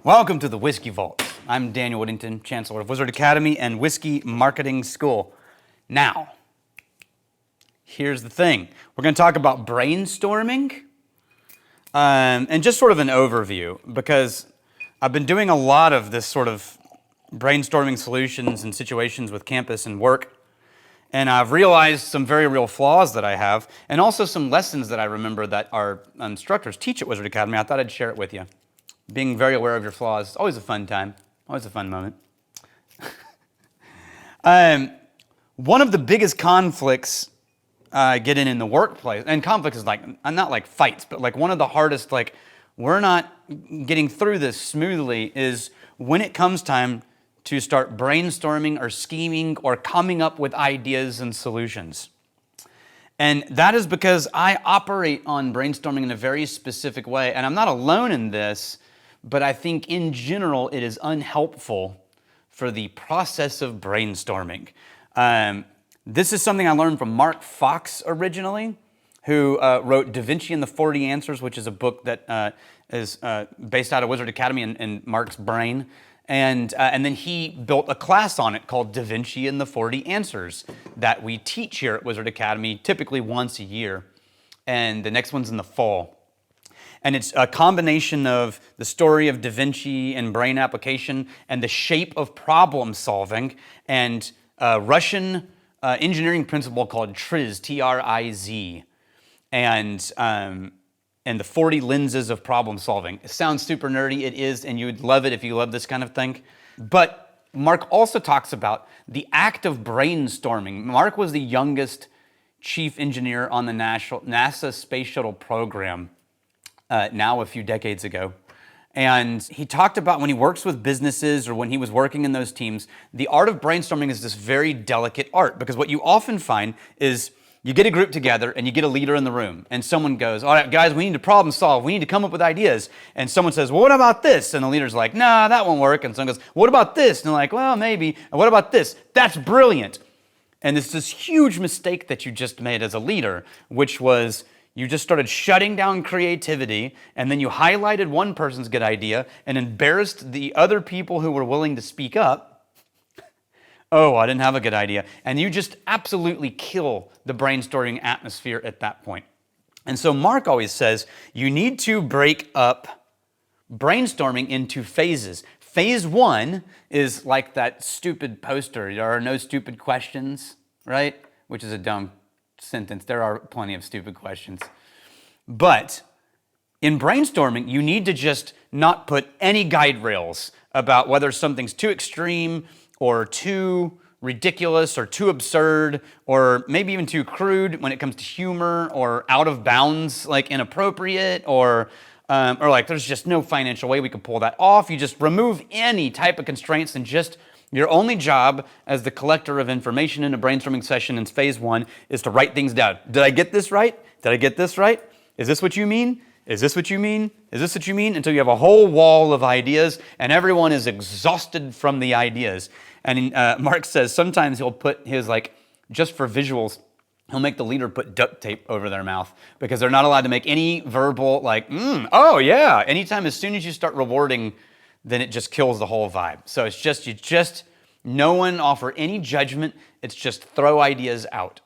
Welcome to the Whiskey Vault. I'm Daniel Whittington, Chancellor of Wizard Academy and Whiskey Marketing School. Now, here's the thing. We're going to talk about brainstorming and just sort of an overview, because I've been doing a lot of this sort of brainstorming solutions and situations with campus and work, and I've realized some very real flaws that I have, and also some lessons that I remember that our instructors teach at Wizard Academy. I thought I'd share it with you. Being very aware of your flaws is always a fun time, always a fun moment. One of the biggest conflicts I get in the workplace, and conflicts is like, not like fights, but like one of the hardest, like we're not getting through this smoothly, is when it comes time to start brainstorming or scheming or coming up with ideas and solutions. And that is because I operate on brainstorming in a very specific way, and I'm not alone in this, but I think in general it is unhelpful for the process of brainstorming. This is something I learned from Mark Fox originally, who wrote Da Vinci and the 40 Answers, which is a book that is based out of Wizard Academy and Mark's brain. And then he built a class on it called Da Vinci and the 40 Answers that we teach here at Wizard Academy typically once a year. And the next one's in the fall. And it's a combination of the story of Da Vinci and brain application and the shape of problem solving and a Russian engineering principle called TRIZ, T-R-I-Z, and the 40 lenses of problem solving. It sounds super nerdy, it is, and you would love it if you love this kind of thing. But Mark also talks about the act of brainstorming. Mark was the youngest chief engineer on the NASA Space Shuttle program. Now a few decades ago. And he talked about when he works with businesses or when he was working in those teams, the art of brainstorming is this very delicate art, because what you often find is you get a group together and you get a leader in the room and someone goes, all right, guys, we need to problem solve. We need to come up with ideas. And someone says, well, what about this? And the leader's like, nah, that won't work. And someone goes, what about this? And they're like, well, maybe. And what about this? That's brilliant. And it's this huge mistake that you just made as a leader, which was you just started shutting down creativity, and then you highlighted one person's good idea and embarrassed the other people who were willing to speak up. Oh, I didn't have a good idea. And you just absolutely kill the brainstorming atmosphere at that point. And so Mark always says you need to break up brainstorming into phases. Phase one is like that stupid poster, there are no stupid questions, right? Which is a dumb sentence. There are plenty of stupid questions. But in brainstorming, you need to just not put any guide rails about whether something's too extreme or too ridiculous or too absurd or maybe even too crude when it comes to humor or out of bounds, like inappropriate or like there's just no financial way we could pull that off. You just remove any type of constraints and just your only job as the collector of information in a brainstorming session in phase one is to write things down. Did I get this right? Did I get this right? Is this what you mean? Is this what you mean? Is this what you mean? Until you have a whole wall of ideas and everyone is exhausted from the ideas. And Mark says sometimes he'll put his, like, just for visuals, he'll make the leader put duct tape over their mouth because they're not allowed to make any verbal, like, oh yeah. Anytime, as soon as you start rewarding, then it just kills the whole vibe. So it's just, no one offer any judgment. It's just throw ideas out.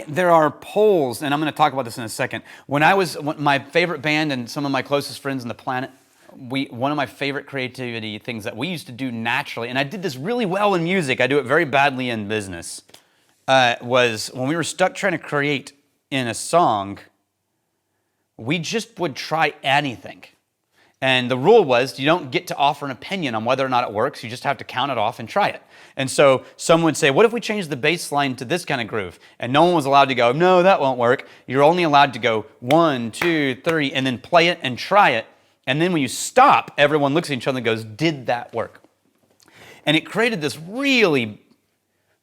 There are polls, and I'm going to talk about this in a second. When my favorite band and some of my closest friends on the planet, one of my favorite creativity things that we used to do naturally, and I did this really well in music, I do it very badly in business, was when we were stuck trying to create in a song, we just would try anything. And the rule was you don't get to offer an opinion on whether or not it works. You just have to count it off and try it. And so someone would say, what if we change the bass line to this kind of groove? And no one was allowed to go, no, that won't work. You're only allowed to go 1, 2, 3, and then play it and try it. And then when you stop, everyone looks at each other and goes, did that work? And it created this really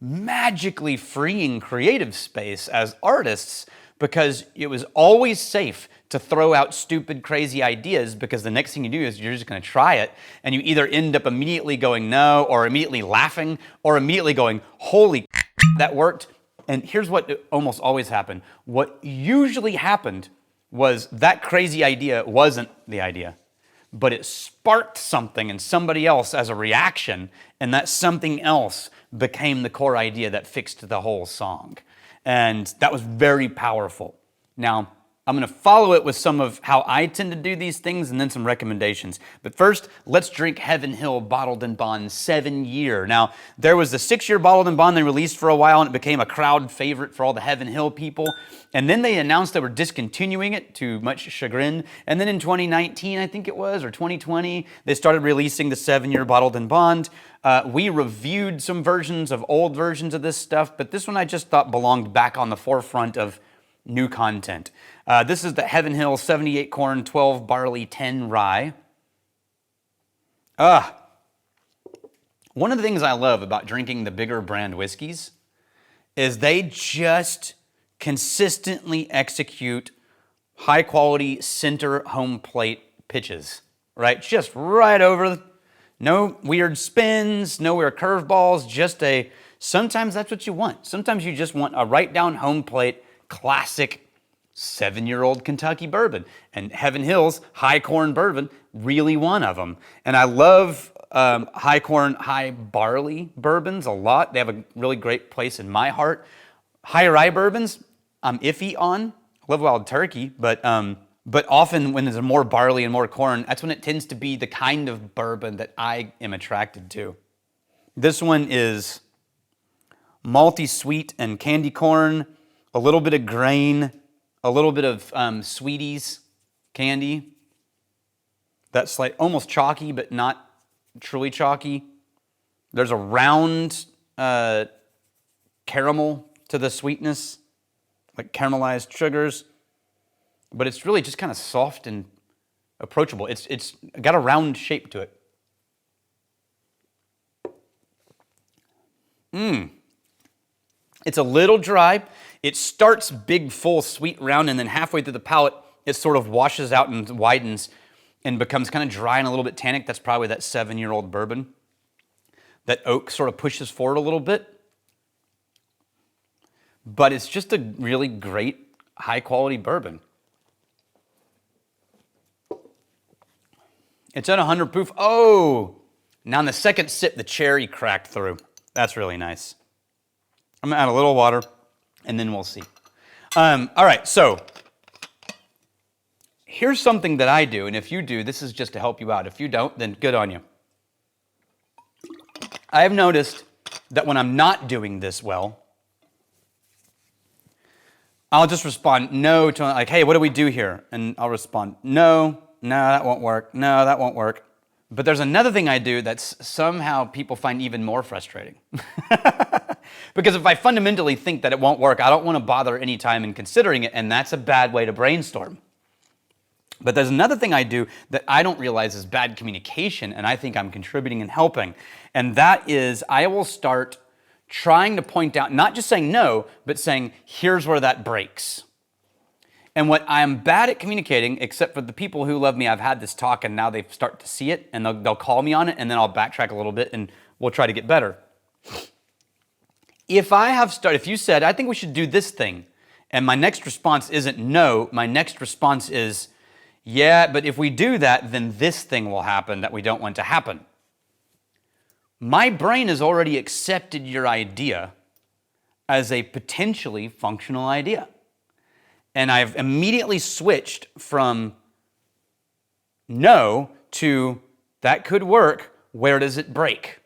magically freeing creative space as artists because it was always safe to throw out stupid, crazy ideas, because the next thing you do is you're just going to try it, and you either end up immediately going no, or immediately laughing, or immediately going, holy that worked. And here's what almost always happened. What usually happened was that crazy idea wasn't the idea. but it sparked something in somebody else as a reaction, and that something else became the core idea that fixed the whole song. And that was very powerful. Now, I'm going to follow it with some of how I tend to do these things and then some recommendations. But first, let's drink Heaven Hill Bottled in Bond 7-year. Now, there was the 6-year Bottled in Bond they released for a while, and it became a crowd favorite for all the Heaven Hill people. And then they announced they were discontinuing it, to much chagrin. And then in 2019, I think it was, or 2020, they started releasing the 7-year Bottled in Bond. We reviewed some versions of old versions of this stuff, but this one I just thought belonged back on the forefront of new content. This is the Heaven Hill 78 corn, 12 barley, 10 rye. One of the things I love about drinking the bigger brand whiskeys is they just consistently execute high quality center home plate pitches, right? Just right over, no weird spins, no weird curveballs, just sometimes that's what you want. Sometimes you just want a right down home plate, classic 7-year-old Kentucky bourbon. And Heaven Hill's high corn bourbon, really one of them. And I love high corn, high barley bourbons a lot. They have a really great place in my heart. High rye bourbons, I'm iffy on. I love Wild Turkey, but often when there's more barley and more corn, that's when it tends to be the kind of bourbon that I am attracted to. This one is malty sweet and candy corn, a little bit of grain, a little bit of Sweeties candy. That's like almost chalky, but not truly chalky. There's a round caramel to the sweetness, like caramelized sugars, but it's really just kind of soft and approachable. It's got a round shape to it. It's a little dry. It starts big, full, sweet, round, and then halfway through the palate, it sort of washes out and widens and becomes kind of dry and a little bit tannic. That's probably that 7-year-old bourbon. That oak sort of pushes forward a little bit. But it's just a really great, high-quality bourbon. It's at 100 proof. Oh! Now in the second sip, the cherry cracked through. That's really nice. I'm going to add a little water, and then we'll see. All right, so here's something that I do, and if you do, this is just to help you out. If you don't, then good on you. I have noticed that when I'm not doing this well, I'll just respond no to like, hey, what do we do here? And I'll respond, no, that won't work. No, that won't work. But there's another thing I do that's somehow people find even more frustrating. Because if I fundamentally think that it won't work, I don't want to bother any time in considering it, and that's a bad way to brainstorm. But there's another thing I do that I don't realize is bad communication, and I think I'm contributing and helping. And that is I will start trying to point out, not just saying no, but saying, here's where that breaks. And what I'm bad at communicating, except for the people who love me, I've had this talk and now they start to see it and they'll call me on it and then I'll backtrack a little bit and we'll try to get better. If you said, I think we should do this thing, and my next response isn't no, my next response is, yeah, but if we do that, then this thing will happen that we don't want to happen. My brain has already accepted your idea as a potentially functional idea. And I've immediately switched from no to that could work, where does it break?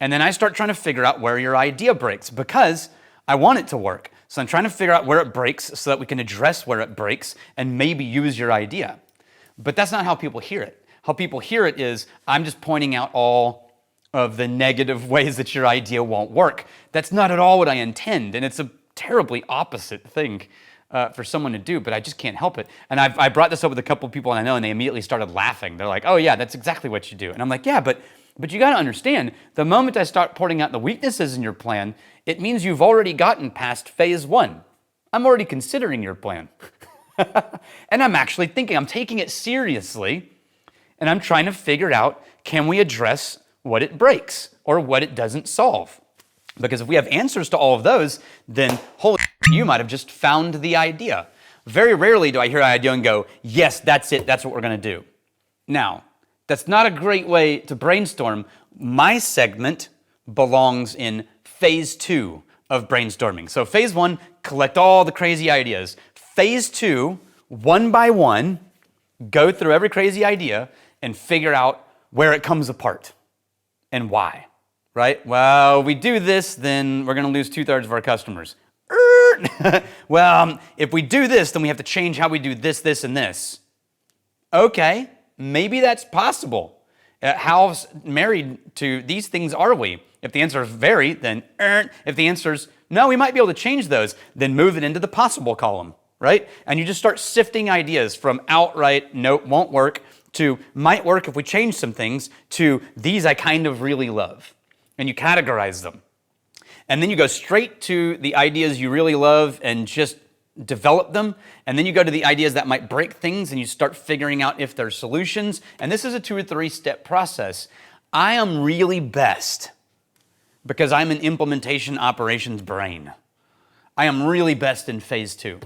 And then I start trying to figure out where your idea breaks because I want it to work. So I'm trying to figure out where it breaks so that we can address where it breaks and maybe use your idea. But that's not how people hear it. How people hear it is, I'm just pointing out all of the negative ways that your idea won't work. That's not at all what I intend, and it's a terribly opposite thing for someone to do, but I just can't help it. And I brought this up with a couple of people I know, and they immediately started laughing. They're like, oh yeah, that's exactly what you do. And I'm like, yeah, but you gotta understand, the moment I start pointing out the weaknesses in your plan, it means you've already gotten past phase 1. I'm already considering your plan. And I'm actually thinking, I'm taking it seriously, and I'm trying to figure out, can we address what it breaks or what it doesn't solve? Because if we have answers to all of those, then holy you might have just found the idea. Very rarely do I hear an idea and go, yes, that's it, that's what we're gonna do. Now, That's not a great way to brainstorm. My segment belongs in phase 2 of brainstorming. So phase 1, collect all the crazy ideas. Phase 2, one by one, go through every crazy idea and figure out where it comes apart and why, right? Well, we do this, then we're going to lose 2/3 of our customers. Well, if we do this, then we have to change how we do this, this, and this. Okay, maybe that's possible. How married to these things are we? If the answer is very, then if the answer is no, we might be able to change those, then move it into the possible column, right? And you just start sifting ideas from outright, nope, won't work, to might work if we change some things, to these I kind of really love. And you categorize them. And then you go straight to the ideas you really love and just develop them. And then you go to the ideas that might break things and you start figuring out if there's solutions. And this is a 2 or 3 step process. I am really best because I'm an implementation operations brain. I am really best in phase 2.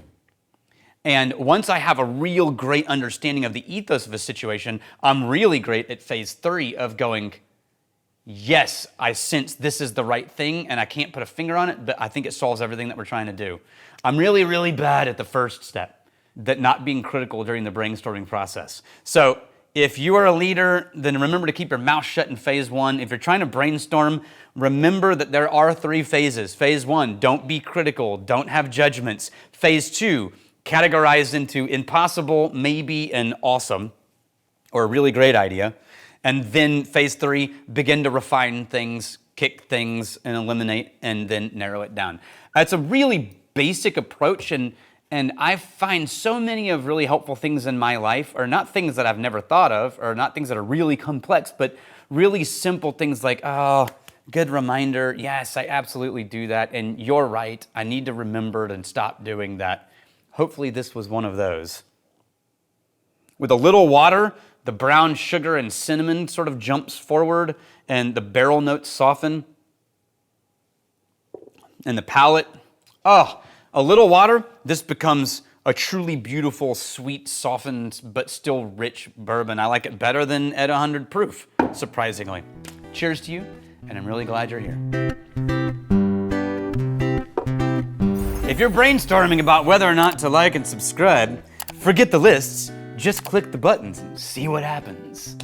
And once I have a real great understanding of the ethos of a situation, I'm really great at phase 3 of going, yes, I sense this is the right thing and I can't put a finger on it, but I think it solves everything that we're trying to do. I'm really, really bad at the first step, that not being critical during the brainstorming process. So if you are a leader, then remember to keep your mouth shut in phase 1. If you're trying to brainstorm, remember that there are 3 phases. Phase 1, don't be critical, don't have judgments. Phase 2, categorize into impossible, maybe, and awesome, or a really great idea. And then phase 3, begin to refine things, kick things, and eliminate, and then narrow it down. That's a really basic approach, and I find so many of really helpful things in my life are not things that I've never thought of, or not things that are really complex, but really simple things like, oh, good reminder, yes, I absolutely do that, and you're right, I need to remember it and stop doing that. Hopefully this was one of those. With a little water, the brown sugar and cinnamon sort of jumps forward and the barrel notes soften. And the palate, a little water, this becomes a truly beautiful, sweet, softened, but still rich bourbon. I like it better than at 100 proof, surprisingly. Cheers to you, and I'm really glad you're here. If you're brainstorming about whether or not to like and subscribe, forget the lists. Just click the buttons and see what happens.